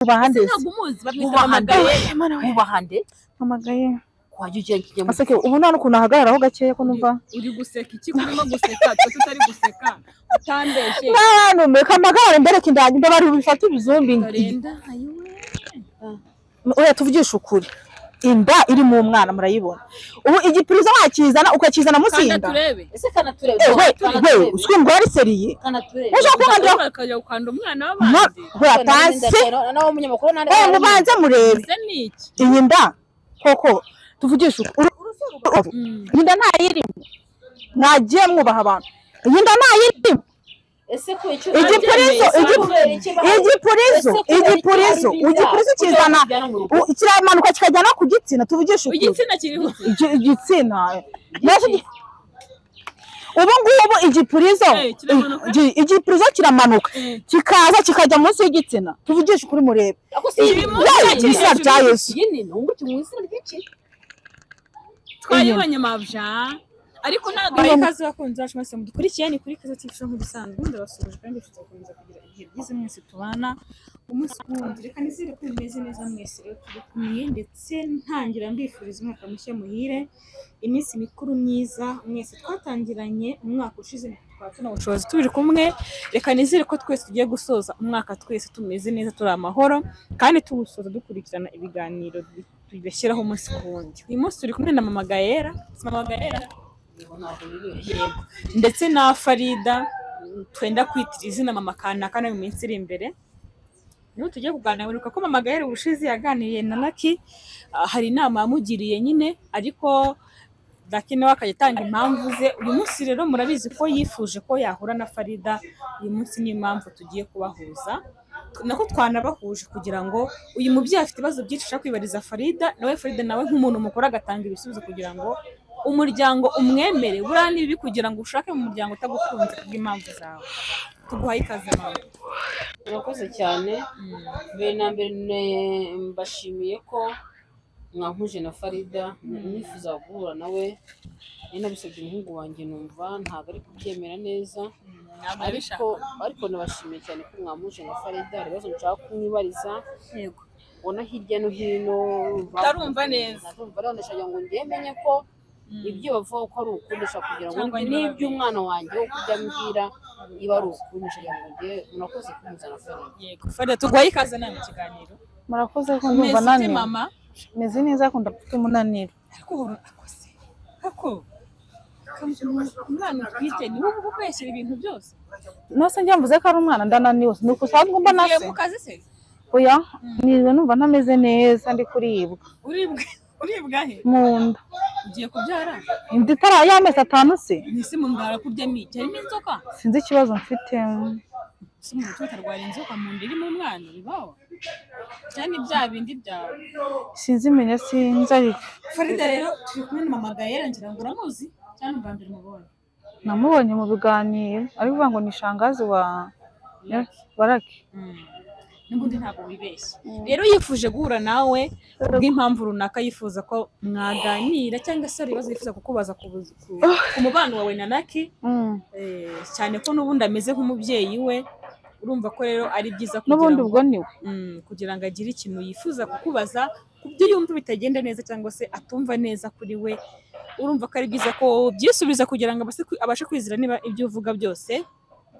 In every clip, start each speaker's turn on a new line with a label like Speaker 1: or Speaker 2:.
Speaker 1: ubahande
Speaker 2: umuzi ubahande
Speaker 1: amagaye
Speaker 2: kwaje kijye mu
Speaker 1: asake ubu none ukuntu ahagararaho gakeya ko numva
Speaker 3: uri guseka iki urimo guseka tutari guseka utandeshe
Speaker 1: n'abantu meka amagare mbere kindanye bari bifata ibizumbi
Speaker 3: Karenda ayiwe
Speaker 1: oya tuvugisha ukuri inda iri mu mwana murayibona ubu igipirizo wakizana ukakizana musinda
Speaker 3: turebe
Speaker 2: kana turebe
Speaker 1: we uswe ngo ari seriye
Speaker 2: kana turebe
Speaker 1: ushaka kwandira
Speaker 3: akajya ukanda umwana w'abandi
Speaker 1: we atanse
Speaker 2: nawo umunyamakuru nande
Speaker 1: mubanze murebe
Speaker 3: se niki
Speaker 1: iyi nda koko tuvugisha ukuri inda ntayirimo mwagiye mwubaha abantu iyi nda ntayirimo
Speaker 2: ese ko icyo
Speaker 1: igipurizo kizana kiramanuka kikajyana ku gitsina tuvugisha ukuri
Speaker 3: igitsina kiriho
Speaker 1: igitsina ubu ngubu igipurizo kiramanuka kikaza kikajya munsi y'igitsina tuvugisha ukuri murebe
Speaker 3: izina
Speaker 1: rya Yesu
Speaker 3: twayibonye mabja ariko ntabwo ikaze bakunze bacu mwese mudukurikiye ni kuri Kaza TV nk'ubisanzwe ndabasubije kandi tuzakomeza kugira igihe byiza mwese tubana umunsi wundi reka nizere ko bimeze neza mwese rero turi kumwe ndetse ntangira mbifuriza umwaka mushya muhire iminsi mikuru myiza mwese twatangiranye umwaka ushize twatuna ubushobozi turi kumwe reka nizere ko twese tugiye gusoza umwaka twese tumeze neza turi amahoro kandi tugusoza dukurikirana ibiganiro tubishyiraho umunsi ku wundi uyu munsi turi kumwe na Mama Gaella ndetse na Farida twenda kwitira izina Mama Kanaka mu minsi iri imbere niho tugiye kuganira wiruka ko Mama Gaella ubushize yaganiriye na Lucky hari inama yamugiriye nyine ariko Lucky nawe akayitanga impamvu ze uyu munsi rero murabizi ko yifuje ko yahura na Farida uyu munsi ni impamvu tugiye kubahuza nako twanabahuje kugira ngo uyu mubyeyi afite ibibazo byinshi ashaka kwibariza Farida nawe nk'umuntu mukuru agatanga ibisubizo kugira ngo umuryango umwemere buriya ni bibi kugira ngo ushake mu muryango utagukunze kubw'impamvu zawe tuguhaye ikaze mama
Speaker 2: urakoze cyane mbere na mbere mbashimiye ko mwankuje na Farida nifuza guhura nawe nabisabye umuhungu wanjye numva ntabwo ari kubyemera neza ariko nabashimiye cyane ko mwankuje na Farida ibibazo nshaka kumwibariza
Speaker 3: yego
Speaker 2: ubona hirya no hino
Speaker 3: utarumva neza
Speaker 2: rero ndashaka ngo ngemenye ko ibyo bavuga ko ari ukundisha kugira ngo n'iby'umwana wanjye wo kujya mbwira iba ari ukundisha kugira ngo nge murakoze kumuzana Farida
Speaker 3: yego Farida tuguhaye ikaze nawe mu kiganiro
Speaker 1: murakoze ko ndumva nani
Speaker 3: mama
Speaker 1: meze neza ko ndafite umunaniro
Speaker 3: ariko akose umwana twite ni wowe ukweshyira ibintu byose
Speaker 1: nose njya mvuze ko ari umwana ndananiwe ni uko usanzwe mba nase
Speaker 3: mu kazi se
Speaker 1: oya nize numva ntameze neza ndi kuribwa
Speaker 3: uribwa he
Speaker 1: mu nda
Speaker 3: ugiye kubyara
Speaker 1: inda itari y'amezi 5 se
Speaker 3: nise mu ndara kurya miki harimo inzoka
Speaker 1: sinzi ikibazo mfite
Speaker 3: si mu mutwe utarwara inzoka mu nda irimo umwana bibaho cyane bya bindi byawe
Speaker 1: sinzi menya sinzi ariko
Speaker 3: Farida rero turi kumwe na Mama Gaella ngira ngo uramuzi cyane ubwa mbere mubonye
Speaker 1: namubonye mu biganiro ariko uvuga ngo ni shangazi wa Lucky
Speaker 3: n'ubundi ntabwo wibeshye rero yifuje guhura nawe bw'impamvu runaka yifuza ko mwaganira cyangwa se ari ibibazo yifuza kukubaza ku mubano wawe na Lucky cyane ko n'ubundi ameze nk'umubyeyi we urumva ko rero ari byiza
Speaker 1: n'ubundi ubwo niwe
Speaker 3: kugira ngo agire ikintu yifuza kukubaza ku byo yumva bitagenda neza cyangwa se atumva neza kuri we urumva ko ari byiza ko byisubiza kugira ngo abashe kwizera niba ibyo uvuga byose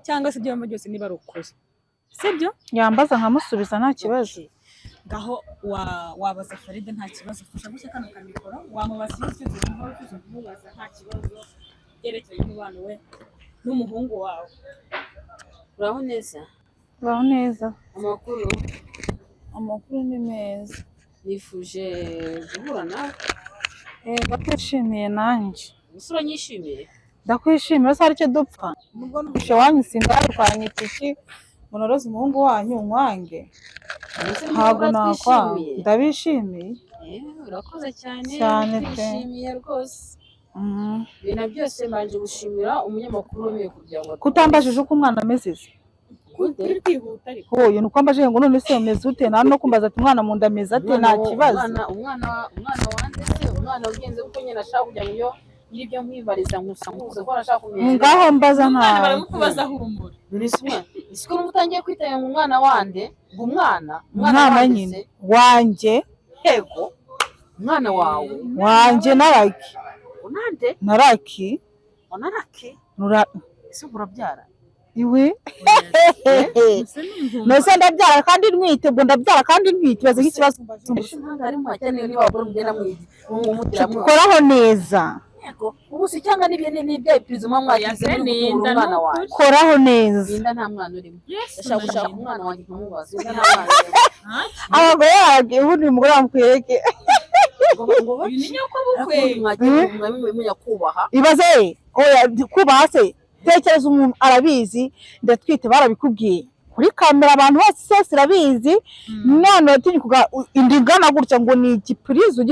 Speaker 3: cyangwa se ibyo wumva byose niba ari ukuri sibyo
Speaker 1: yambaza nkamusubiza nta kibazo
Speaker 3: ngaho wabaza Farida nta kibazo ufasha gushya kano kamikoro wamubaza ibyo uzi kumubaza nta kibazo yerekeye umubano we n'umuhungu wawe
Speaker 2: uraho neza
Speaker 1: amakuru ni meza
Speaker 2: nifuje guhura nawe
Speaker 1: ndakwishimiye nanjye
Speaker 2: usura nyishimiye
Speaker 1: ndakwishimiye se aricyo dupfa nubwo nubushe wanyu sindari iki munoroze umuhungu wanyu umwange ntabwo nakwa ndabishimiye
Speaker 2: urakoze
Speaker 1: cyane
Speaker 2: ndishimiye rwose ibintu byose mbanje gushimira umunyamakuru wemeye kugira ngo
Speaker 1: kutambajije uko umwana ameze
Speaker 3: uri kwihuta ariko
Speaker 1: hoye nuko ambajije ngo none se umeze ute nta no kumbaza ati umwana mu ndameze ate nta kibazo
Speaker 2: umwana wande se umwana ugenze uko nyine ashaka kugira ngo n'ibyo nkwibariza nkusa nkuze ko arashaka kumenya
Speaker 1: ngaho mbaza
Speaker 3: umwana
Speaker 1: nta
Speaker 3: baramukubaza humura
Speaker 2: isiko utangiye kwitanya mu mwana wande ngo umwana
Speaker 1: nyine wanjye
Speaker 2: yego umwana wawe
Speaker 1: wanjye naraki
Speaker 2: unande
Speaker 1: naraki
Speaker 2: onaraki ese urabyara
Speaker 1: iwe nose ndabyara kandi ntwite ubwo ndabyara kandi ntwite baze nk'ikibazo koraho neza
Speaker 2: ubu si cyangwa n'ibyo ipizuma mwagize n'umwana wawe
Speaker 1: koraho neza
Speaker 2: Linda nta mwana urimo ndashaka gushaka umwana wanjye kumubaza Linda nta mwana urimo
Speaker 1: abagore bagiye ubundi umugore wamukwereke ibaze oya kubaha se tekereza umuntu arabizi ndatwite barabikubwiye kuri kamera abantu bose sose irabizi none watinyuka indi ngana gutya ngo ni igipurizo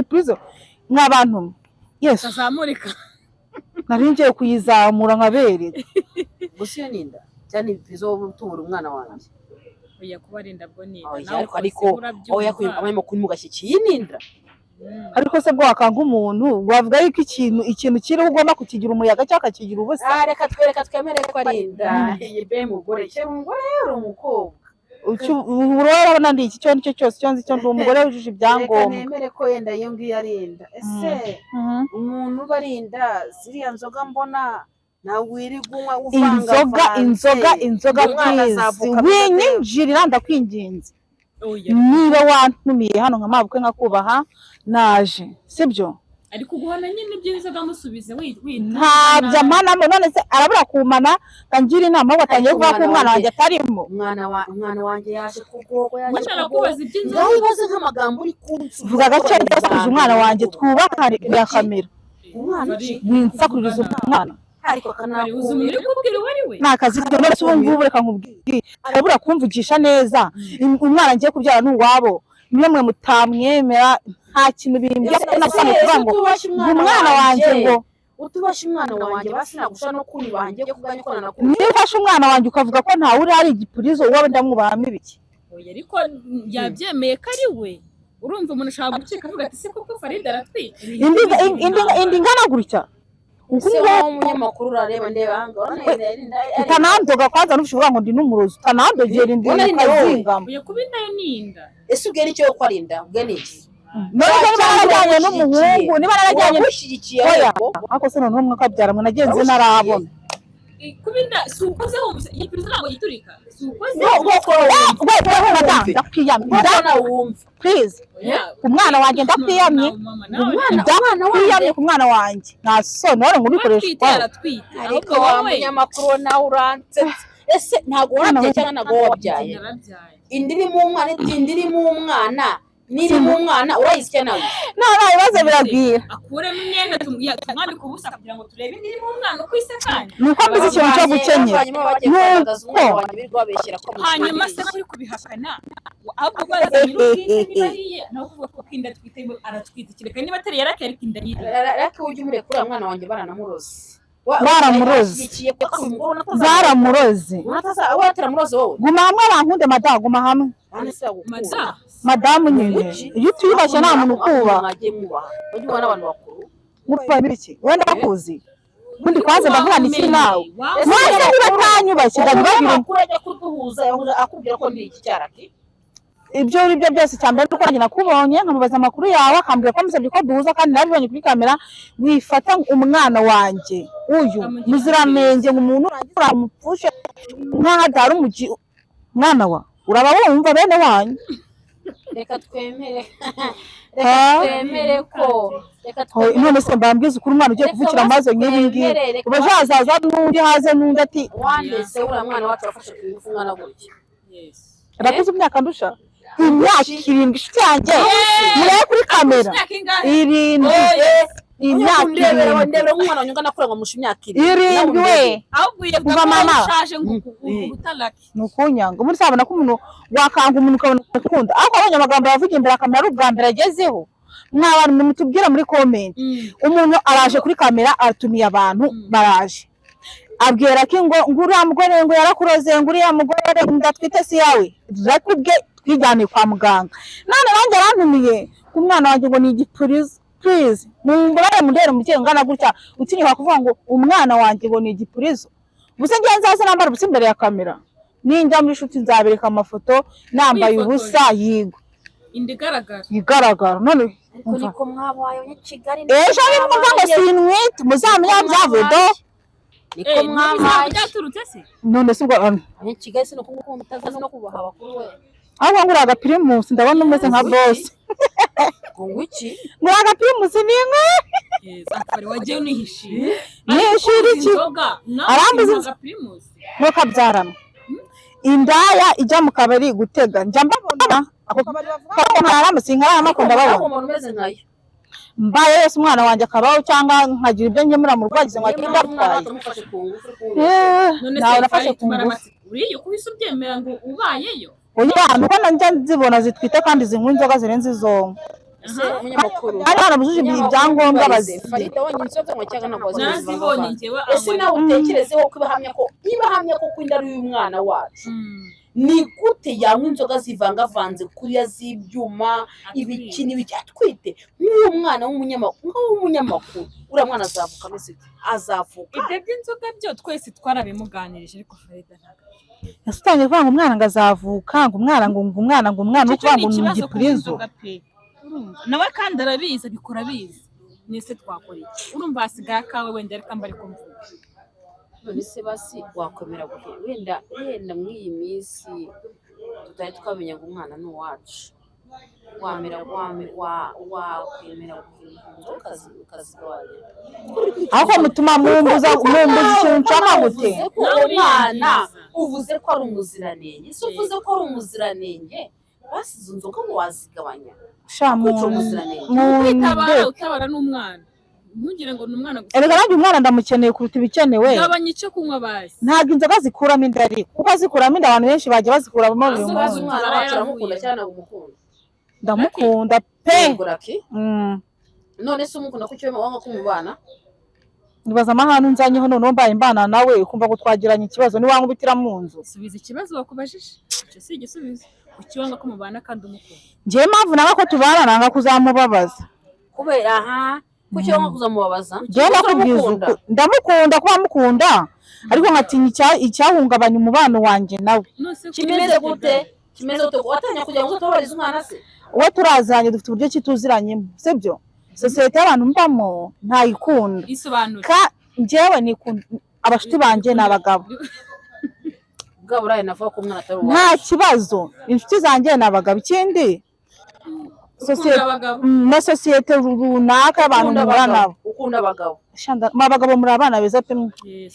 Speaker 1: nk'abantu yes
Speaker 3: azamurika
Speaker 1: nari ngiye kuyizamura nkabereka
Speaker 2: gusa iyo ninda cyane bizo tubura umwana wanjye
Speaker 3: oya kubarinda bwo ninda
Speaker 2: ariko oya kwimama kuri mugashyikiye ninda
Speaker 1: ariko se bwo wakanga umuntu wavuga yuko ikintu kiri ugomba kukigira umuyaga cyangwa akakigira ubusa
Speaker 2: reka twemere ko arinda yebe mugore cyo umugore uri umukobwa
Speaker 1: urabona ndi iki cyo nicyo cyose cyo nzi cyo ndi umugore wujuje ibyangombwa
Speaker 2: nemere ko yenda iyo ngiyo arinda ese umuntu barinda ziriya nzoga mbona nawe wirigunywa uvanga
Speaker 1: inzoga please winyinjirira ndakwinginze niba wantumiye hano nka mabukwe nkakubaha naje sibyo
Speaker 3: ariko guhana nyine by'inzoga musubize
Speaker 1: ntabyo amana none se arabura kumana kangira inama yo batangiye kuvuga ko umwana wanjye atarimo
Speaker 2: umwana wanjye yaje kugogo yaje
Speaker 3: kubaza iby'inzoga
Speaker 2: ubaze nk'amagambo uri kunsi
Speaker 1: vuga gake ndasubije umwana wanjye twubakane ya kamera
Speaker 2: umwana
Speaker 1: winsakuriza umwana
Speaker 2: ariko
Speaker 3: uzi umuntu uri kubwira uwo ari we
Speaker 1: ni akazi ke none se ubu ngubu reka nkubwire arabura kumvugisha neza umwana ngiye kubyara n'uwabo niyo mwe mutamwemera nta kintu bimbye nasane kuvuga ngo umwana wanjye ngo
Speaker 2: utubashe umwana wanjye basi nagusha no kuri banjye kuganya ko nanakuri
Speaker 1: niba ufashe umwana wanjye ukavuga ko ntawe uri ari igipurizo wowe ndamwubahamo ibiki
Speaker 3: oya ariko yabyemeye ko ari we urumva umuntu ushaka gucika avuga ati se koko Farida aratwite
Speaker 1: indi ngana gutya
Speaker 2: umunyamakuru urareba ndeba
Speaker 1: utanandoga kwanza n'ushobora ngo ndi n'umurozi utanandogera indi ukazingama
Speaker 3: uya kuba indayo n'inda
Speaker 2: ese ubwira icyo ko arinda ubwe n'iki
Speaker 1: niba narajyanye n'umuhungu niba narajyanye
Speaker 2: n'ushyigikiye
Speaker 1: ariko se noneho mwakabyara mwe nagenze narabona
Speaker 3: kuba inda si ukoze wumva iyi pirizo ntabwo yiturika si ukoze
Speaker 1: ndakwiyamye please umwana wanjye ndakwiyamye ndakwiyamye ku mwana wanjye nta soni wari ngurikoresha
Speaker 2: ariko wa munyamakuru nawe urantse ese ntabwo warabyaye cyangwa ntabwo wabyaye indi iri mu umwana niri mu mwana urayisya nawe
Speaker 1: nta bibazo birabwira
Speaker 3: akuremo imyenda tumwambika ubusa kugira ngo turebe indi iri mu mwana uko isa kandi
Speaker 1: nuko mbizi ikintu cyo gukenyera
Speaker 3: hanyuma se kuri kubihakana ahubwo baza nyir'ubwite nawe kuvuga ko inda twite aratwite kereka niba atari yarake ariko inda yiri
Speaker 2: rake ujye umurekura umwana wanjye baranamuroze
Speaker 1: zaramuroze
Speaker 2: wataramuroze wowe
Speaker 1: guma hamwe abankunde madamu guma hamwe madamu nyine iyo utiyubashye nta muntu ukubaha mupfa ibiki wenda bakuzi ubundi kwanza ndavuga ni iki nawe mwese niba atanyubashye ndabibabwira
Speaker 2: amakuru ajya kuduhuza akubwira ko ndi iki cyaraki
Speaker 1: ibyo ari byo byose cyambere nuko nanjye nakubonye nkamubaza amakuru yawe akambwira ko musabye ko duhuza kandi nabibonye kuri kamera wifata umwana wanjye uyu muziranenge ngo umuntu uramupfushe nkaho atari umugi mwana wa uraba wumva bene wanyu
Speaker 2: reka twemere ko
Speaker 1: none se mbambwiza ukuri umwana ugiye kuvukira amazi nk'ibi ngibi uba hazaza n'undi haze n'undi ati
Speaker 2: wandese uriya mwana wacu wafashe ku ngufu umwana gutya
Speaker 1: arakuze imyaka ndusha imyaka 7 inshuti yanjye murebe kuri kamera 7 imyaka
Speaker 2: ndebera umwana wanyunga nakuranga musha imyaka
Speaker 1: 7 we
Speaker 3: ahubwiye
Speaker 1: kuva mama
Speaker 3: ushaje ngutalaki
Speaker 1: nukunyanga muri sabona ko umuntu wakanga umuntu ukabona ukunda ariko abanye amagambo yavuga imbere kamera ari ubwa mbere agezeho mw'abantu mutubwira muri comment umuntu araje kuri kamera atumiye abantu baraje abwira ko ngo uriya mugore ngo yarakuroze ngo uriya mugore ndatwite si yawe rakubwe twijyane kwa muganga none nanjye arantumiye ku mwana wanjye ngo ni igipurizo please mumbare mundere umubyeyi ungana gutya utinyuka kuvuga ngo umwana wanjye ngo ni igipurizo ubuse ngiye nzaza nambara ubusa imbere ya kamera ninjya muri shuti nzabereka amafoto nambaye ubusa yigo igaragara none
Speaker 2: niko mwabaye abanyakigali
Speaker 1: ejo nimwumva ngo sinwite muzamenya byavuye do
Speaker 2: niko mwabaye
Speaker 3: byaturutse se
Speaker 1: none se ubwo
Speaker 2: abanyakigali se nuko ngukunda utazi no kubaha bakuru we
Speaker 1: aho ngura agapirimusi ndabona umeze nka boss
Speaker 2: ngo iki
Speaker 1: ngura agapirimusi ni inka
Speaker 3: akari wagiye unihishiye
Speaker 1: nishira iki arambuze nuko abyarana indaya ijya mu kabari gutega njya mbabona ako kabari bavuga ko ntaramusi nkaramakunda babona
Speaker 2: umuntu umeze nkayo
Speaker 1: mbaye wese umwana wanjye akabaho cyangwa nkagira ibyo ngemura mu rwagize ngo agende atwaye
Speaker 3: nawe nafashe ku ngufu uriyo kubise ubyemera ngo ubayeyo
Speaker 1: oya nuko njya nzibona zitwite kandi zinywa inzoga zirenze izo
Speaker 2: umunyamakuru
Speaker 1: kandi barabujije ibyangombwa bazifite
Speaker 2: Farida wonyine inzoga ngo cyangwa ntabwo
Speaker 3: nazibonye njyewe
Speaker 2: ese nawe utekerezeho ko ibahamya ko kwinda ari umwana wacu ni gute yanywa inzoga zivangavanze kuriya z'ibyuma ibiki n'ibiki atwite nk'uwo mwana w'umunyamakuru uriya mwana azavuka ameze azavuka
Speaker 3: ibyo by'inzoga byo twese twarabimuganirije ariko Farida ntabwo
Speaker 1: yasitangiye kuvuga ngo umwana ngo azavuka ngo umwana ngo umwana ngo umwana uko ngo ni igipurizo
Speaker 3: nawe kandi arabizi abikora abizi nese twakora iki urumva hasigaye akawe wenda reka mbari kumvuga
Speaker 2: none se basi wakwemera guhe wenda muri iyi minsi tutari twamenya ngo umwana ni uwacu wakwemera guhindura ukazirwanya
Speaker 1: aho mutuma mumbuza ikintu nshaka gute
Speaker 2: umwana uvuze ko ari umuziranenge se uvuze ko ari umuziranenge basi izo nzoga ngo wazigabanya
Speaker 3: utabara n'umwana ntugire ngo ni umwana gusa
Speaker 1: erega nanjye umwana ndamukeneye kuruta ibikenewe
Speaker 3: gabanya icyo kunywa basi
Speaker 1: ntabwo inzoga zikuramo inda ariko kuko zikuramo inda abantu benshi bagiye bazikuramo buri munsi
Speaker 2: umwana wacu aramukunda cyane agumukunda
Speaker 1: ndamukunda pe
Speaker 2: none se umukunda ko icyo wanga kumubana
Speaker 1: nibaza amahano nzanyeho noneho mbaye mbana nawe ukumva ko twagiranye ikibazo niwanga ubitira mu nzu
Speaker 3: subiza ikibazo bakubajije icyo si igisubizo ukiwanga ko mubana kandi umukunda
Speaker 1: njyewe mpamvu nanga ko tubana nanga kuzamubabaza
Speaker 2: kubera kuki wanga kuzamubabaza
Speaker 1: njyewe nakubwiza ndamukunda kuba mukunda ariko nkatinya icyahungabanya umubano wanjye nawe
Speaker 2: kimeze gute watanya kugira ngo utobarize umwana se
Speaker 1: uwo turaziranye dufite uburyo ki tuziranyemo sibyo sosiyete y'abantu mbamo ntayikunda njyewe nikunda abashuti banjye ni abagabo nta kibazo inshuti zanjye ni abagabo ikindi na sosiyete runaka y'abantu muhura nabo
Speaker 2: ukunda abagabo
Speaker 1: abagabo muri abana beza pe
Speaker 2: muri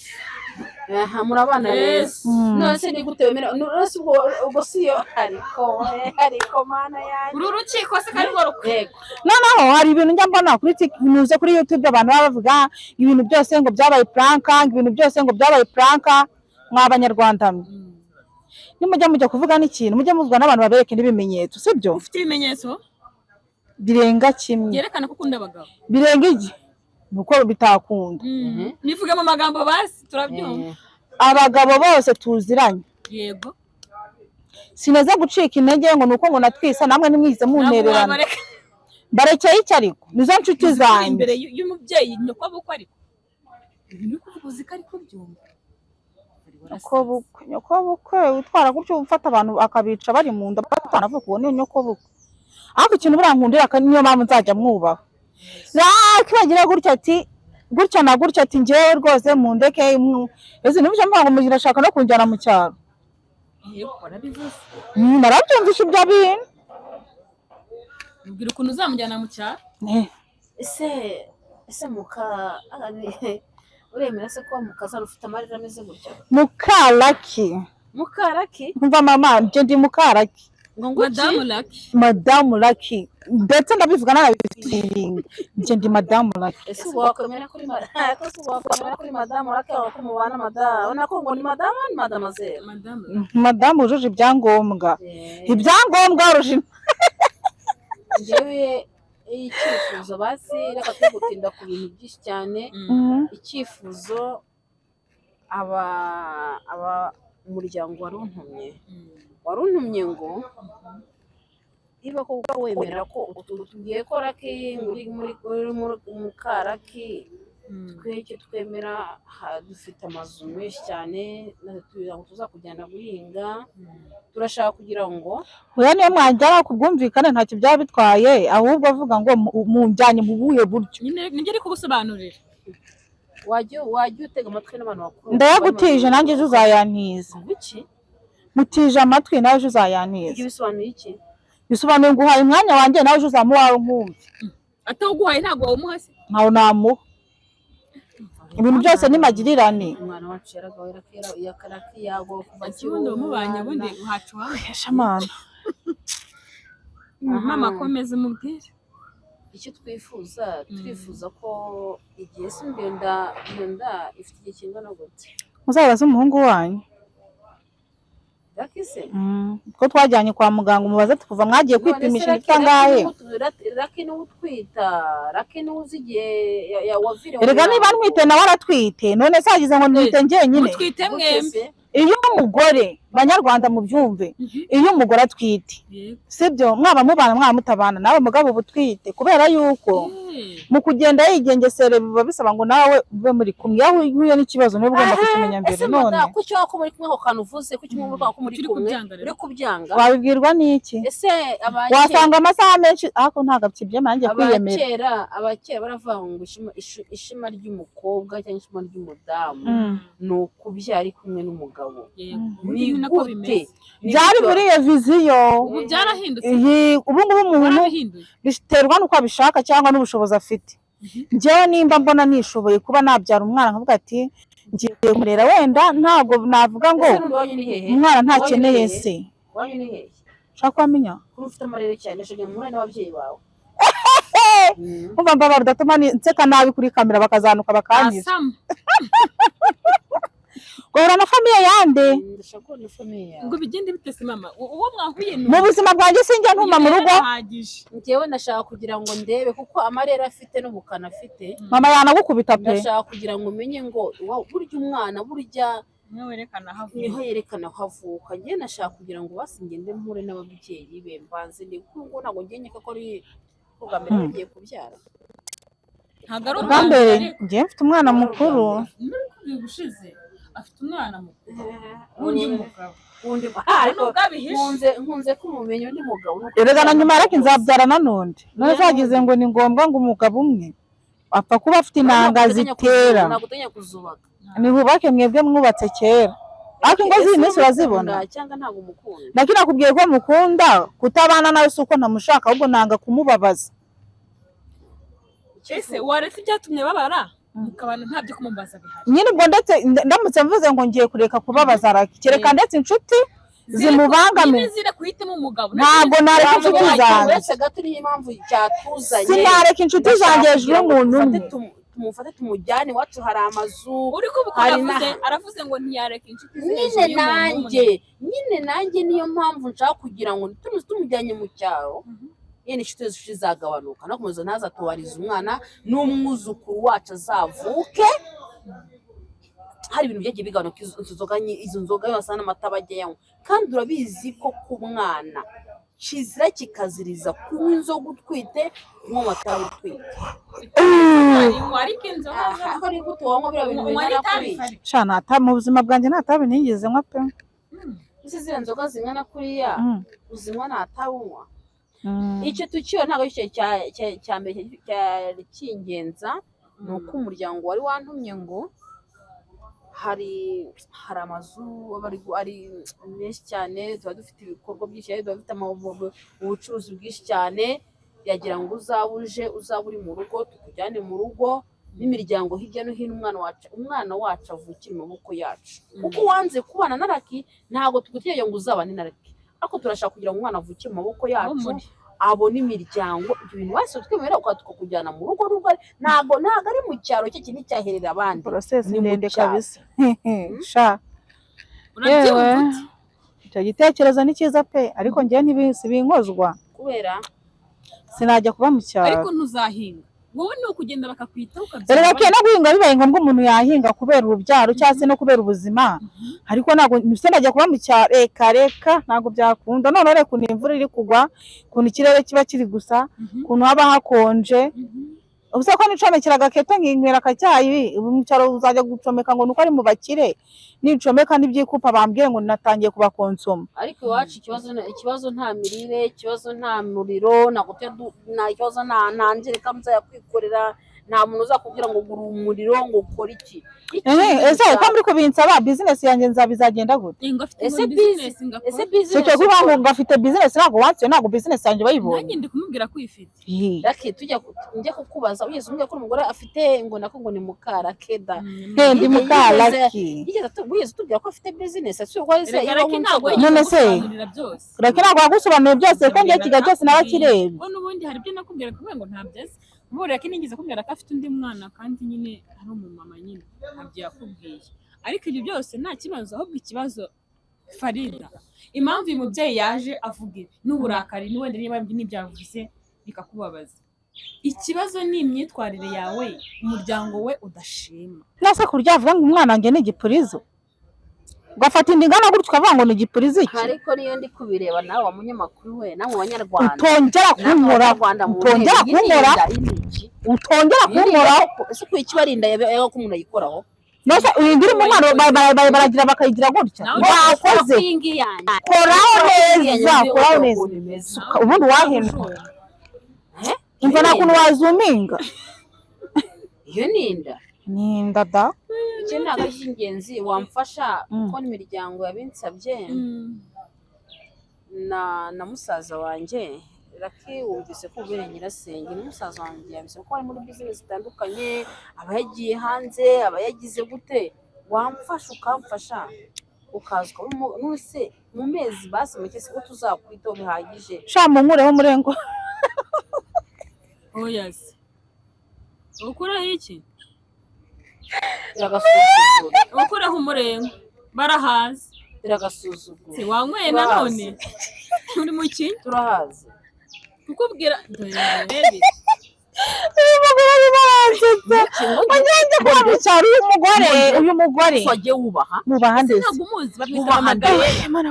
Speaker 2: abana beza none se ni gute wemera nose ubwo siyo ariko mana yanjye
Speaker 3: uru rukiko se kandi rwo rukwego
Speaker 1: noneho hari ibintu njya mbona kuri YouTube abantu baba bavuga ibintu byose ngo byabaye pranka ibintu byose ngo byabaye pranka mw'abanyarwanda nimujya kuvuga n'ikintu mujye muvuga n'abantu babereke n'ibimenyetso sibyo
Speaker 3: ufite ibimenyetso
Speaker 1: birenga kimwe
Speaker 3: byerekana ko ukunda abagabo
Speaker 1: birenga iki nuko bitakunda
Speaker 3: nivuge mu magambo basi turabyumva
Speaker 1: abagabo bose tuziranye
Speaker 3: yego
Speaker 1: sineze gucika intege ngo nuko ngo natwisa namwe nimwize muntererana barekeye iki ariko nizo nshuti zanjye
Speaker 3: imbere y'umubyeyi nyoko buko ariko ibintu kuvuze ko ariko byumva
Speaker 1: nyoko bukwe utwara gutyo ufata abantu akabica bari mu nda batanavuga uwo ni nyoko bukwe ariko ikintu burankundira niyo mpamvu nzajya mwubaha kibagira gutya na gutya ati njyewe rwose mu ndeke ese nibyo mvuga ngo mugira ashaka no kunjyana mu cyaro narabyumvisha ibyo bintu
Speaker 3: ubwira ukuntu uzamujyana mu cyaro
Speaker 2: ese uremera se ko mukazana ufite amarira ameze gutya mukaraki
Speaker 1: mva mama njye ndi mukaraki madamu Lucky ndetse ndabivuga narabifiringa njye ndi madamu Lucky
Speaker 2: ese wakomera kuri madamu Lucky aho kumubana madamu ubona ko ngo ni madamu ni mademoiselle
Speaker 1: madamu ujuje ibyangombwa uruje
Speaker 2: njyewe icyifuzo basi reka twe gutinda ku bintu byinshi cyane icyifuzo umuryango waruntumye ngo iba kuko wemera ko tugiye ko Lucky muri mu karaki tweke twemera dufite amazu menshi cyane tuza kujyana guhinga turashaka kugira ngo
Speaker 1: oya niyo mwajya kubwumvikane ntacyo byaba bitwaye ahubwo avuga ngo munjyanye mu buhe buryo
Speaker 3: nibyo ari kubusobanurira
Speaker 2: wajya utega amatwi n'abantu bakuru
Speaker 1: ndayagutije nanjye ejo uzayantiza
Speaker 2: iki
Speaker 1: mutije amatwi nawe ejo uzayantiza
Speaker 2: ibyo bisobanuye iki
Speaker 1: bisobanuye nguhaye umwanya wanjye nawe ejo uzamuhawe nkumve
Speaker 3: atawuguhaye ntabwo wawumuha se
Speaker 1: ntawe namuha ibintu byose ni magirirane
Speaker 2: umwana wacu yaragawe yakaraki yago kuva
Speaker 3: kibundo mubanye bundi uhacu wawe
Speaker 1: yashamana
Speaker 3: mama komeza umubwire
Speaker 2: icyo twifuza ko igihe se ngenda ifite igihe kingana gute
Speaker 1: muzabaze umuhungu wanyu
Speaker 2: Lucky se
Speaker 1: ko twajyanye kwa muganga umubaza ati kuva mwagiye kwipimisha itangahe
Speaker 2: Lucky ni utwita Lucky ni uzigiye wavire
Speaker 1: erega niba ntwite nawe aratwite none se yagize ngo ntwite njyenyine
Speaker 3: mutwite mwembi
Speaker 1: iyo umugore banyarwanda mubyumve iyo umugore atwite sibyo mwaba mubana mwaba mutabana nawe mugabo ubutwite kubera yuko mu kugenda yigengesere biba bisaba ngo nawe ube muri kumwe yaho uhuye n'ikibazo niba ugomba kukimenya mbere none
Speaker 2: kuki wako muri kumwe ako kantu uvuze kuki mwumva ko muri kumwe uri kubyanga
Speaker 1: wabibwirwa n'iki
Speaker 2: ese
Speaker 1: wasanga amasaha menshi ariko ntabwo byibye nanjye kwiyemera
Speaker 2: abakera baravuga ngo ishema ry'umukobwa cyangwa ishema ry'umudamu ni ukubyara ari kumwe n'umugabo ni gute
Speaker 1: byari muri iyo viziyo
Speaker 3: ubu byarahindutse
Speaker 1: ubu ngubu umuntu biterwa n'uko abishaka cyangwa n'ubushobozi afite njyewe nimba mbona nishoboye kuba nabyara umwana nkavuga ati ngiye kumurera wenda ntabwo navuga ngo umwana ntakeneye se ushaka kuhamenya
Speaker 2: ufite amarere cyane ashobora guhura n'ababyeyi bawe
Speaker 1: umva mbabara udatuma nseka nabi kuri kamera bakazanuka bakanyiza Gahora na famiye yande
Speaker 3: ngo bigende bitese mama uwo mwahuye
Speaker 1: mu buzima bwanjye sinjya ntuma mu rugo
Speaker 2: njyewe ndashaka kugira ngo ndebe kuko amarere afite n'ubukana afite
Speaker 1: mama yanagukubita pe
Speaker 2: ndashaka kugira ngo umenye ngo burya umwana burya niho yerekana aho avuka njyewe nashaka kugira ngo basingende mpure n'ababyeyi be mbanze ndi kuko ntabwo ngenyeka ko ari ubwa mbere bagiye kubyara
Speaker 3: ntabwo ari
Speaker 1: ubwa mbere njyewe mfite umwana mukuru
Speaker 3: ubushize afite umwana mukuru wundi mugabo
Speaker 2: ariko nkunze kumumenya undi mugabo
Speaker 1: erega na nyuma ariko nzabyara nanundi none zagize ngo ni ngombwa ngo umugabo umwe apfa kuba afite intanga zitera nihubake mwebwe mwubatse kera ariko ingo z'iyi minsi urazibona
Speaker 2: cyangwa ntabwo umukunda
Speaker 1: ndakira nakubwiye ko mukunda kutabana nawe si uko ntamushaka ahubwo nanga kumubabaza
Speaker 3: ese waretse ibyatumye babara mukabana nta byo kumumbaza bihari
Speaker 1: nyine ubwo ndetse ndamutse mvuze ngo ngiye kureka kubabaza Lucky kereka ndetse inshuti zimubangamiye ntabwo nareka inshuti zanjye sinareka inshuti zanjye hejuru y'umuntu umwe
Speaker 2: tumufate tumujyane iwacu hari amazu
Speaker 3: uri kuvuga aravuze ngo ntiyareka inshuti
Speaker 2: nyine nanjye niyo mpamvu nshaka kugira ngo tumujyanye mu cyaro yene inshuti zizagabanuka nakomeza ntazatubariza umwana n'umwuzukuru wacu azavuke hari ibintu byagiye bigabanuka izo nzoga yose n'amata bajyanywa kandi urabizi ko ku mwana kizira kikaziriza kunywa inzoga utwite kunywa amata utwite
Speaker 1: mu buzima bwanjye nta tabi nigeze nywa pe
Speaker 2: ziriya nzoga zingana kuriya uzinywa nta tabunywa icyo tukiyo ntabwo ari cya mbere cyari cy'ingenza ni uko umuryango wari wantumye ngo hari amazu ari menshi cyane tuba dufite ibikorwa byinshi tuba dufite ubucuruzi bwinshi cyane yagira ngo uzaba uri mu rugo tukujyane mu rugo n'imiryango hirya no hino umwana wacu avukira mu maboko yacu kuko wanze kubana na Lucky ntabwo tugutegeye ngo uzabane na Lucky ariko turashaka kugira ngo umwana avukire mu maboko yacu abona imiryango ibyo bintu wese twemera tukakujyana mu rugo ntabwo ari mu cyaro cye kinini cyaherera abandi
Speaker 1: process ndende kabisa yewe icyo gitekerezo ni cyiza pe ariko njyewe ntibinkozwa
Speaker 2: kubera
Speaker 1: sinajya kuba mu cyaro
Speaker 3: ariko ntuzahinga wowe ni ukugenda bakakwitaho
Speaker 1: rero no guhinga bibaye ngombwa umuntu yahinga kubera urubyaro cyangwa se no kubera ubuzima ariko ntabwo nise najya kuba mu cyaro reka ntabwo byakunda none reka ukuntu imvura iri kugwa ukuntu ikirere kiba kiri gusa ukuntu haba hakonje ubuse ko nicomekera agaketo nkinywera akacyayi mu cyaro uzajya gucomeka ngo nuko ari mu bakire nicomeka n'ibyikupa bambwiye ngo natangiye kubakonsoma
Speaker 2: ariko iwacu ikibazo nta mirire, ikibazo nta muriro, nta kibazo nta njereka muzajya kwikorera, nta muntu uzakubwira ngo gura umuriro ngo ukore iki.
Speaker 1: Ese uko muri kubinsaba business yanjye bizagenda gute?
Speaker 2: Ese business
Speaker 1: cyo kuba ngo ngafite business ntabwo wanse ntabwo business yanjye bayibonye.
Speaker 3: Nanjye ndi kumubwira ko ifite.
Speaker 2: Raki njye kukubaza ugeze umbwira ko umugore afite ngo nako ngo ni mukarakeda.
Speaker 1: Ndi mukaraki.
Speaker 2: Ugeze tubwira ko afite business ase uko ese
Speaker 1: none se Raki ntabwo wagusobanuriye byose ko ngiye kiga byose nabakirebe.
Speaker 3: Ngo nubundi hari ibyo nakubwira ko ngo nta byose. Mbura ko nigeze kubwira ko afite undi mwana kandi nyine ari umumama nyine ntabyo yakubwiye ariko ibyo byose nta kibazo ahubwo ikibazo Farida impamvu uyu mubyeyi yaje avuga ibi n'uburakari n'uwende niba n'ibyavuze bikakubabaza ikibazo ni imyitwarire yawe umuryango we udashima
Speaker 1: nase kurya avuga ngo umwana wanjye ni igipurizo gafata indingana gutyo ukavuga ngo ni igipurizo iki
Speaker 2: ariko niyo ndi kubireba nawe umunyamakuru we nawe Abanyarwanda
Speaker 1: utongera kunkora
Speaker 2: ese ko ikibarinda yabaho ko umuntu ayikoraho
Speaker 1: nose uyindira mu mwana baragira bakayigira gutya wakoze koraho neza ubundi wahendwa umva nakuntu wazuminga
Speaker 2: iyo ninda
Speaker 1: da
Speaker 2: iki ntabwo ari ingenzi wamfasha kubona imiryango yabinsabye na musaza wanjye Raki wumvise ko ubere nyirasenge n'umusaza wanjye yabise ko ari muri business zitandukanye aba yagiye hanze aba yagize gute wamfasha ukamfasha ukazwa nuse mu mezi basameke siko tuzakwitaho bihagije
Speaker 1: sha munkureho murengo
Speaker 3: yes ukuraho iki ukuraho umurengo barahazi
Speaker 2: biragasuzugura
Speaker 3: si wanyweye nanone uri mu ki
Speaker 2: turahazi
Speaker 3: kukubwira
Speaker 1: uyu mugore
Speaker 2: wagiye wubaha
Speaker 1: mubahande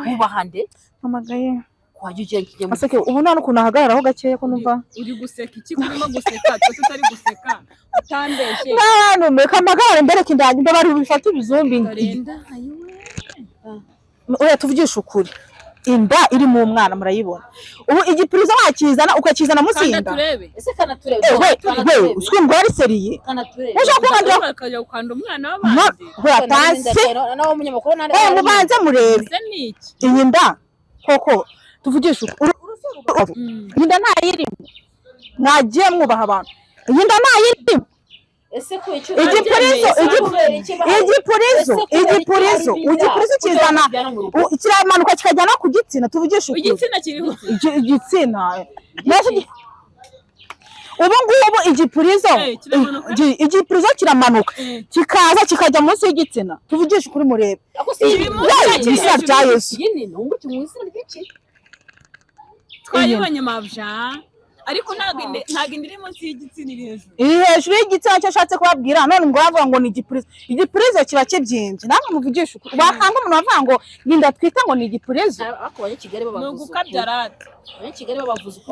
Speaker 2: mubahande
Speaker 1: amagaye
Speaker 2: wagiye kijye mu
Speaker 1: aseke ubu nta n'ukuntu ahagararaho gakeya ko numva
Speaker 3: uri guseka iki kurimo guseka tutari guseka utandeshye
Speaker 1: n'abantu meka amagara imbere kindanye mbe bari bifata ibizumbi oya tuvugisha ukuri inda iri mu mwana murayibona ubu igipurizo wakizana ukakizana musinda
Speaker 2: ese kana turebe
Speaker 1: uswe ngo ari seriye
Speaker 2: kana turebe
Speaker 3: akajya ukanda umwana w'abandi
Speaker 1: atanse
Speaker 2: nawo munyamakuru nane
Speaker 1: mubanze murebe
Speaker 3: ese niki
Speaker 1: iyi nda koko tuvugisha ukuri inda ntayirimo mwagiye mwubaha abantu iyi nda ntayirimo
Speaker 2: ese ko
Speaker 1: igipurizo kizana kiramanuka kikajyana ku gitsina tuvugisha ukuri
Speaker 3: igitsina kiriho
Speaker 1: igitsina ubu ngubu igipurizo kiramanuka kikaza kikajya munsi y'igitsina tuvugisha ukuri murebe ibisa bya Yesu
Speaker 3: twayibonye mabja ariko ntago iri munsi y'igitsina
Speaker 1: iri hejuru y'igitsina cyo ashatse kubabwira none ngo bavuga ngo ni igipurizo kiba kibyimbye namwe muvugisha ukuri wakanga umuntu bavuga ngo ninda twita ngo ni igipurizo
Speaker 2: akabanye Kigali babavuze
Speaker 3: no gukabyarata
Speaker 2: Kigali babavuze ko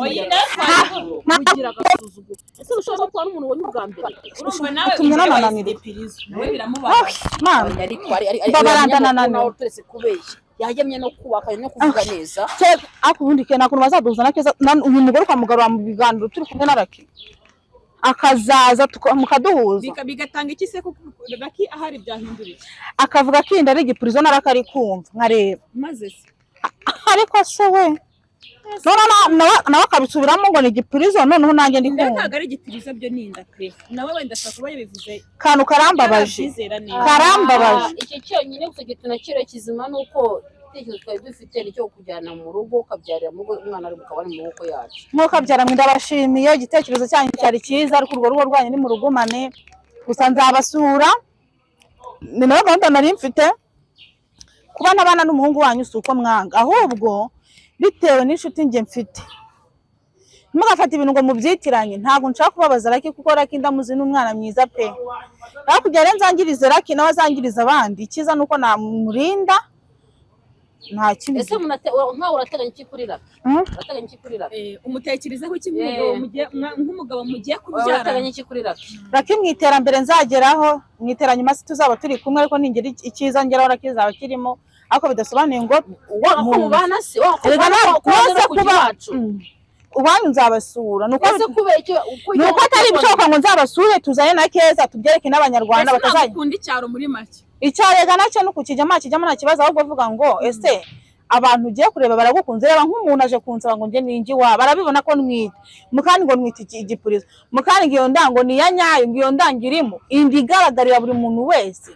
Speaker 3: kugira
Speaker 2: gasuzuguro ese ushobora kuba n'umuntu wonye ubwa mbere
Speaker 3: urumva nawe ugiye pirizo nawe biramubaza
Speaker 1: mana
Speaker 2: nawe turetse kubeshya yajyamye no kubaka no kuvuga neza
Speaker 1: akubundi ke nakuntu bazaduzana keza uyu mugore ukamugarura mu biganiro turi kumwe na Raki akazaza mukaduhuza
Speaker 3: bigatanga iki se kuko Raki ahari byahindura iki
Speaker 1: akavuga ko inda ari igipurizo narakari kumva nkareba
Speaker 3: maze se
Speaker 1: ariko se we nawe akabisubiramo ngo ni igipurizo noneho nanjye ndi kumva
Speaker 3: ntabwo ari igipurizo byo ni inda pe nawe wenda ashaka kuba yabivuze
Speaker 1: kantu karambabaje
Speaker 2: iki cyonyine gusa gituna kiro kizima nuko icyo twari dufite nicyo kujyana mu rugo ukabyarira mu rugo umwana ari mukaba ari mu rugo yacu
Speaker 1: mukabyara ndabashimiye igitekerezo cyanyu cyari cyiza ariko urwo rugo rwanyu ni mu rugumane gusa nzabasura ni nayo gahunda nari mfite kuba n'abana n'umuhungu wanyu si uko mwanga ahubwo bitewe n'inshuti njye mfite mugafata ibintu ngo mubyitiranye. Ntabwo nshaka kubabaza Lucky kuko Lucky ndamuzi n'umwana mwiza pe. Ariko kugira ngo nzangirize Lucky nawe azangiriza abandi, icyiza nuko namurinda nta kindi.
Speaker 2: ese nkawe urateganya iki kuri Lucky? Urateganya iki kuri Lucky?
Speaker 3: umutekerezaho iki nk'umugabo mugiye kubyara?
Speaker 2: Urateganya iki kuri Lucky?
Speaker 1: Lucky mu iterambere nzageraho, mu iteranyuma si tuzaba turi kumwe, ariko ningira icyiza ngeraho Lucky zaba kirimo, ariko bidasobanuye ngo
Speaker 2: mubana se
Speaker 1: kuba ubanyu nzabasura. Nuko atari ibishoboka ngo nzabasure tuzane na Keza tubyereke n'abanyarwanda batazajya
Speaker 3: bakunda icyaro muri make.
Speaker 1: Icyarega nacyo no kukijyamo nta kibazo, ahubwo vuga ngo ese abantu ugiye kureba baragukunze. Reba nk'umuntu aje kunsaba ngo nge ningi wa barabibona ko nwite mukandi ngo nwite igipurizo mukandi ngiyo ndango ni ya nyayo ngiyo ndangirimo indi igaragarira buri muntu wese.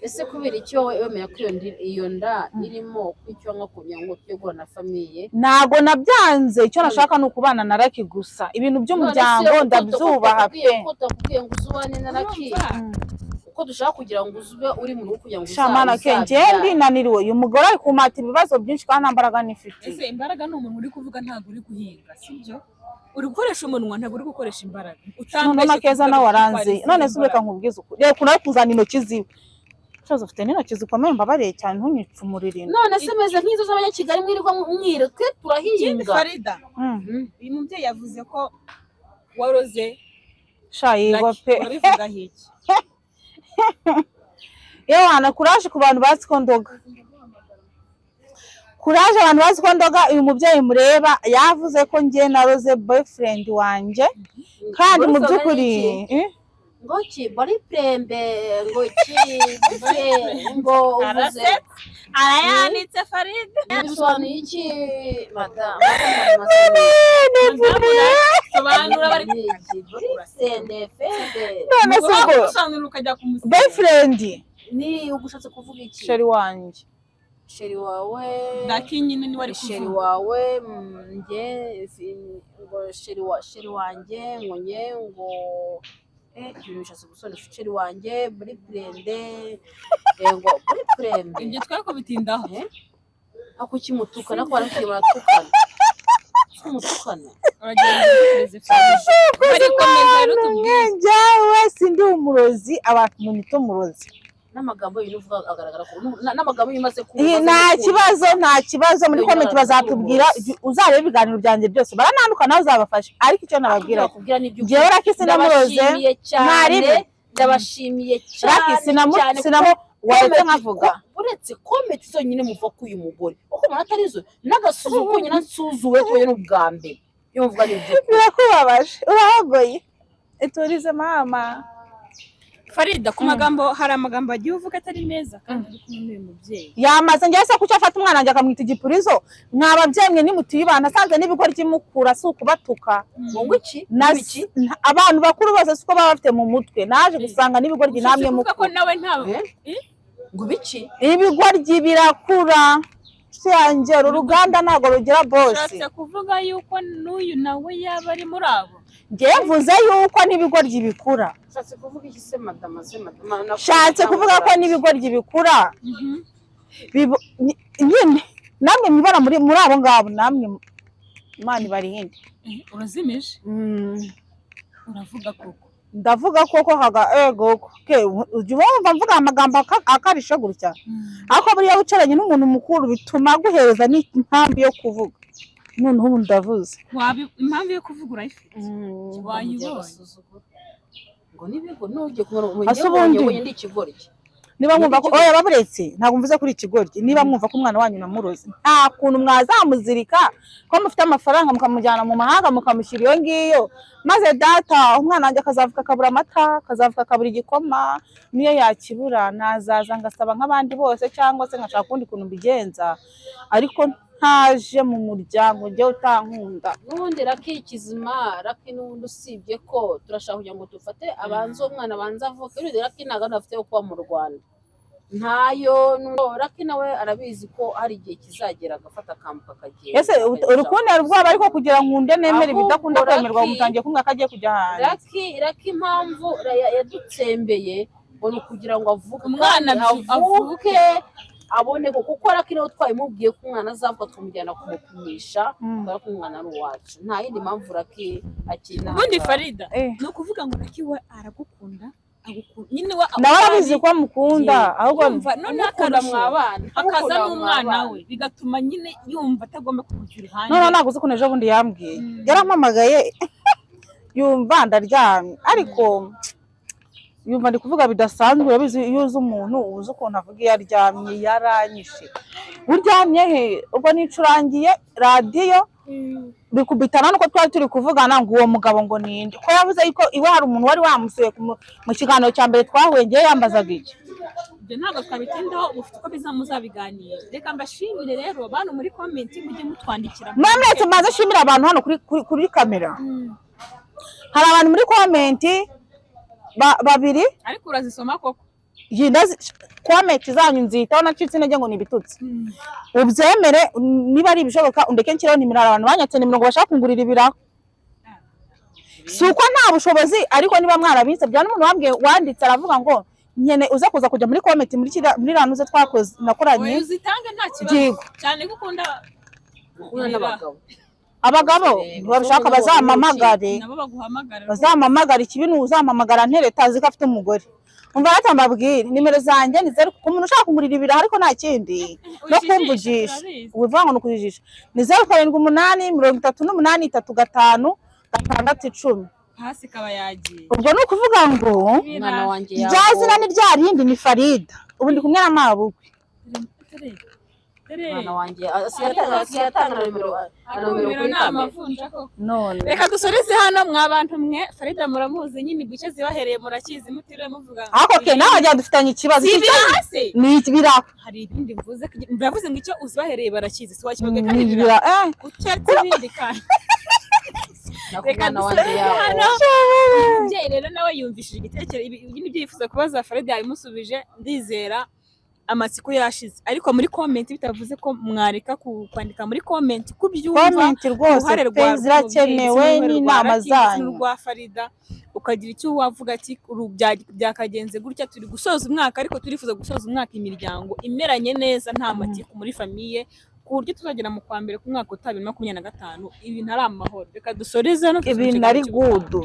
Speaker 2: ese kubera icyo wemeye ko iyo nda irimo kwicyo nko kugira ngo tuyegura na famiye?
Speaker 1: Ntago nabyanze, icyo nashaka ni ukubana na Lucky gusa. Ibintu by'umuryango ndabyubaha pe.
Speaker 2: Kugira ngo uzubane na Lucky uko dushaka kugira ngo uzube uri mu rugo kugira ngo
Speaker 1: shamana ke ngendi naniriwe. Uyu mugore ari kumata ibibazo byinshi kandi nta mbaraga nifite.
Speaker 3: Ese imbaraga ni umuntu uri kuvuga, ntabwo uri guhinga, sibyo? Uri gukoresha umunwa, ntabwo uri gukoresha imbaraga.
Speaker 1: None Keza nawe waranze. None se ubeka nkubwiza ukuri. Reka nawe kuzana intoki ziwe. Cyozo ufite n'intoki zikomeye mbabariye cyane ntunyipfumurire.
Speaker 2: None se meze nk'izo z'abanyakigali mwirirwa mwire twe turahinga.
Speaker 3: Farida, uyu mubyeyi yavuze ko waroze
Speaker 1: shayigo pe.
Speaker 3: Urabivuga hiki?
Speaker 1: Yewana kuraje ku bantu bazi ko ndoga. Kuraje abantu bazi ko ndoga. Uyu mubyeyi mureba yavuze ko ngiye naroze boyfriend wanje kandi mu by'ukuri
Speaker 2: ngoki bari prembe ngoki ngo uvuze
Speaker 3: arayanitse Farida.
Speaker 2: bisobanuye iki madam?
Speaker 3: Sobanura bari
Speaker 2: sende fende
Speaker 1: none se ngo
Speaker 3: sobanura ukajya kumusaba
Speaker 1: boyfriend
Speaker 2: ni ugushatse kuvuga iki?
Speaker 1: sheri wanje.
Speaker 2: Sheri wawe
Speaker 3: Lucky nyine ni wari
Speaker 2: sheri
Speaker 3: kuvuga.
Speaker 2: wawe nge ngo sheri wanjye ngo nye ngo ibintu bishatse gusonera sheri wanjye muri prende ngo muri prende
Speaker 3: Ibyo twako bitindaho.
Speaker 2: ako kimutukana ko ari kumutukana kumutukana
Speaker 3: Uragenda Farida. Bari komeza rero tubwire.
Speaker 1: Njyewe sindi umurozi, abantu munyita umurozi.
Speaker 2: n'amagambo y'ibintu uvuga agaragara ko n'amagambo yimaze ku
Speaker 1: nta kibazo muri comment bazatubwira. Uzareba ibiganiro byanjye byose barananduka nawe uzabafasha, ariko icyo nababwira njyewe Lucky sinamuroze
Speaker 2: ndabashimiye cyane
Speaker 1: sinamo waretse nkavuga
Speaker 2: uretse comment zonyine muva ku uyu mugore uko umuntu atarizo n'agasuzuko nyina nsuzuwe tuye n'ubwa mbere iyo mvuga n'ibyo
Speaker 1: birakubabaje urahogoye iturize mama.
Speaker 3: Farida, ku magambo hari amagambo agiye uvuga atari meza kandi uri kumwe n'uyu mubyeyi.
Speaker 1: Yamaze njye se kucyo afata umwana njye akamwita igipurizo. Mwababyeyi mwe nimutuyibana sanze n'ibigori ry'imukura si ukubatuka.
Speaker 2: ngo iki
Speaker 1: Abantu bakuru bose siko baba bafite mu mutwe. Naje gusanga n'ibigori namwe
Speaker 3: muvuga ko nawe ntawe
Speaker 2: ngo biki
Speaker 1: ibigori birakura. Yanjye uruganda ntago rugira boss.
Speaker 3: Ushatse kuvuga yuko n'uyu nawe yaba ari muri abo?
Speaker 1: Njye mvuze yuko n'ibigori bikura.
Speaker 2: Ushatse kuvuga iki se madama
Speaker 1: Shatse kuvuga ko n'ibigori bikura. Nyine namwe mibara muri abo ngabo namwe Imana barihinde.
Speaker 3: Urazimije? Uravuga koko?
Speaker 1: Ndavuga koko haga ego ke ujye mvuga amagambo akarisha gutya. Ako buriya wicaranye n'umuntu mukuru bituma guhereza n'impamvu yo kuvuga. None ubu ndavuze.
Speaker 3: Impamvu yo kuvuga urayifite? Wayibonye?
Speaker 2: ngo nibigo nujye kumara ubundi ndi ikigori.
Speaker 1: Niba mwumva ko oya baburetse ntabwo mvuze kuri ikigoryi. Niba mwumva ko umwana wanyu namuroze nta kuntu mwazamuzirika ko mufite amafaranga mukamujyana mu mahanga mukamushyira iyo ngiyo maze data umwana wanjye akazavuka akabura amata akazavuka akabura igikoma niyo yakibura nazaza ngasaba nk'abandi bose cyangwa se nkashaka kundi kuntu mbigenza ariko ntaje mu muryango njye utankunda.
Speaker 2: N'ubundi Lucky kizima Lucky n'ubundi usibye ko turashaka kugira ngo dufate abanze umwana abanza avuke n'ubundi Lucky ntago afite yo kuba mu Rwanda ntayo. Lucky nawe arabizi ko hari igihe kizagera agafata akambuka akagenda.
Speaker 1: Ese urukundo rwaba ariko kugira ngo unde nemere bidakunda kwemerwa umutangiye kumwe akagiye kujya hanze.
Speaker 2: Lucky impamvu yadutsembeye ngo ni kugira ngo avuke
Speaker 3: umwana avuke
Speaker 2: abone ko kuko arakiriho twabimubwiye ko umwana azavuka tumujyana kumupimisha kubera ko umwana ari uwacu nta yindi mpamvu Raki akina
Speaker 3: ubundi Farida ni ukuvuga ngo Raki we aragukunda nyine
Speaker 1: nawe arabizi ko amukunda ahubwo
Speaker 3: none akaza n'umwana we bigatuma nyine yumva atagomba kumugira iruhande
Speaker 1: none ntabwo uzi ukuntu ejo bundi yambwiye yarampamagaye yumva ndaryamye ariko yumva ndi kuvuga bidasanzwe urabizi iyo uzi umuntu uzi ukuntu avuga iyo aryamye yaranyishe uryamye he ubwo nicurangiye radiyo bikubitana nuko twari turi kuvugana ngo uwo mugabo ngo ninde ko yavuze yuko iwe hari umuntu wari wamusuye mu kiganiro cya mbere twahwengeye yambazaga iki
Speaker 3: ibyo ntabwo twabitindaho mufite uko bizamuzabiganira reka mbashimire rero abantu muri comment mujye mutwandikira
Speaker 1: mwese maze shimira abantu hano kuri kamera hari abantu muri comment babiri
Speaker 3: ariko urazisoma koko
Speaker 1: komenti zanyu nzitaho nacitse intege ngo nibitutse ubyemere niba ari ibishoboka undeke nshyiraho nimero abantu banyatse nimero ngo bashaka kungurira ibiraho si uko nta bushobozi ariko niba mwarabitse bya n'umuntu wambwiye wanditse aravuga ngo nyene uza kuza kujya muri komenti muri ranuze twakoze nakoranye
Speaker 3: uzitange nta kibazo cyane gukunda
Speaker 2: n'abagabo
Speaker 1: ntibabishaka bazamamagare bazamamagara ikibinu uzamamagara ntereta ziko afite umugore umva batambabwire nimero zanjye ni 0 umuntu ushaka kungurira ibiraho ariko nta kindi no kumvugisha ubivanga no kujijisha ni 0788 38 35
Speaker 3: hasi kaba yagiye
Speaker 1: ubwo no kuvuga ngo
Speaker 2: umwana wanjye
Speaker 1: byazina ni rya rindi ni Farida ubu ndi kumwe na mabukwe
Speaker 2: umwana wanjye asiyatanga nimero
Speaker 3: amavunja ko
Speaker 1: none
Speaker 3: reka dusoreze hano mwabantu mwe Farida muramuzi nyine ibice zibahereye murakizi mutiriwe muvuga
Speaker 1: ako ke nawe ajya dufitanye ikibazo ni ibiraho
Speaker 3: hari ibindi mvuze mbavuze ngo icyo uzibahereye barakizi si wakivuge kandi
Speaker 1: ibiraho
Speaker 3: ucyatse ibindi kandi reka dusoreze hano umubyeyi rero nawe yumvishije igitekerezo ibyo yifuza kubaza Farida yabimusubije ndizera amatsiko yashize ariko muri comment bitavuze ko mwareka kwandika muri comment kubyumva
Speaker 1: rwose zirakenewe n'inama zanyu
Speaker 3: rwa Farida ukagira icyo wavuga ati byakagenze gutya turi gusoza umwaka ariko turifuza gusoza umwaka imiryango imeranye neza nta matiko muri famiye ku buryo tuzagera mu kwa mbere ku mwaka wa 2025 ibintu ari amahoro reka dusoreze no
Speaker 1: ibintu ari gudu